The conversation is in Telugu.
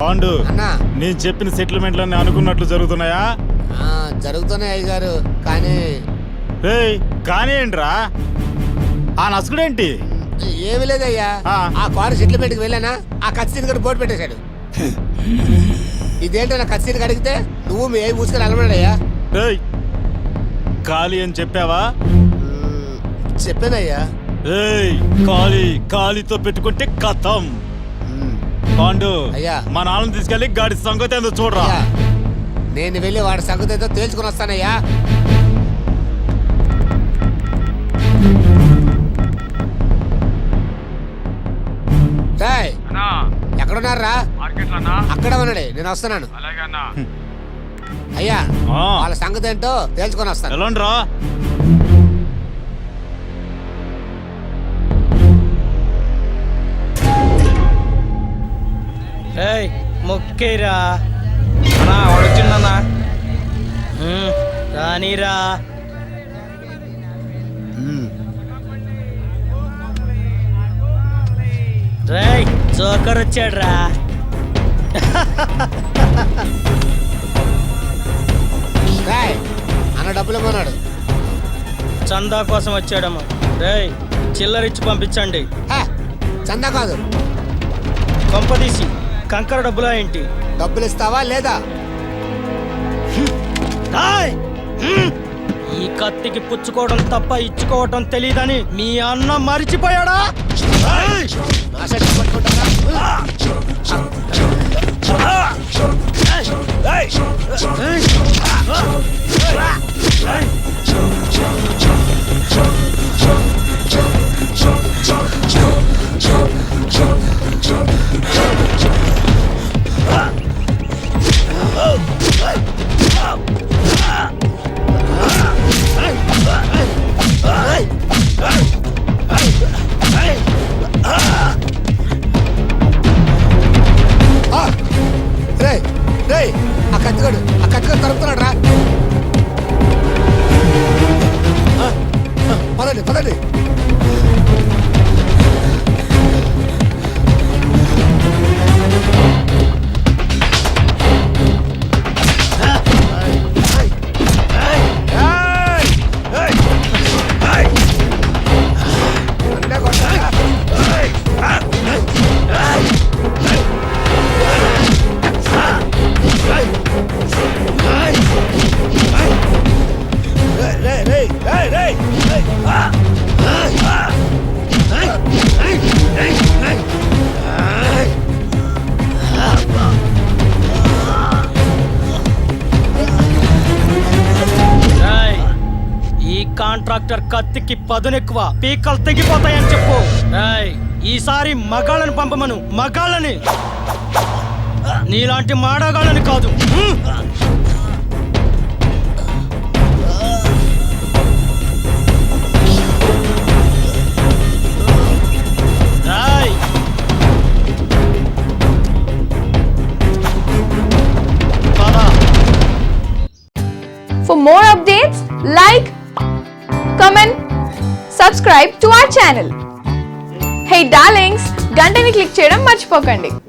పాండు అన్నా నేను చెప్పిన సెటిల్మెంట్లన్నీ అనుకున్నట్లు జరుగుతున్నాయా? జరుగుతున్నాయి అయ్యగారు. కానీ కానీ ఏంట్రా ఆ నసుకుడేంటి? ఏమి లేదయ్యా. ఆ కారు సెటిల్మెంట్కి వెళ్ళానా, ఆ కత్తిని కూడా బోర్డు పెట్టేశాడు. ఇదేంటో నా కత్తిని అడిగితే నువ్వు మీ అయ్యి మూసుకొని అలమన్నాడయ్యా. ఖాళీ అని చెప్పావా? చెప్పానయ్యా. ఖాళీతో పెట్టుకుంటే కథం. పాండు అయ్యా, మా నాన్నని తీసుకెళ్ళి గాడి సంగతి ఏందో చూడరా. నేను వెళ్ళి వాడి సంగతి ఏదో తేల్చుకుని వస్తానయ్యా. ఎక్కడున్నారా? అక్కడ ఉన్నాడే, నేను వస్తున్నాను. అయ్యా వాళ్ళ సంగతి ఏంటో తేల్చుకొని వస్తాను. ఎలాండ్రా? మొక్కేరా అన్నా, వాడు వచ్చిందన్నా. రానీరా. రేయ్ జోకర్ వచ్చాడ్రా. అన్న డబ్బులు ఇవ్వన్నాడు. చందా కోసం వచ్చాడమ్మా. రేయ్ చిల్లరిచ్చి పంపించండి. చందా కాదు, కొంపదీసి కంకర డబ్బులా ఏంటి? డబ్బులు ఇస్తావా లేదా? ఈ కత్తికి పుచ్చుకోవడం తప్ప ఇచ్చుకోవడం తెలీదని మీ అన్న మరిచిపోయాడా? ఆ కత్తిగడు తరుపుతున్నాడు రా. పదండి పదండి. కాంట్రాక్టర్ కత్తికి పదునెక్కువ, పీకలు తెగిపోతాయని చెప్పు. ఈసారి మగాళ్ళని పంపమను, మగాళ్ళని, నీలాంటి మాడగాళ్ళని కాదు. For more updates, like, comment, subscribe to our channel. Hey darlings, గంటని click చేయడం మర్చిపోకండి.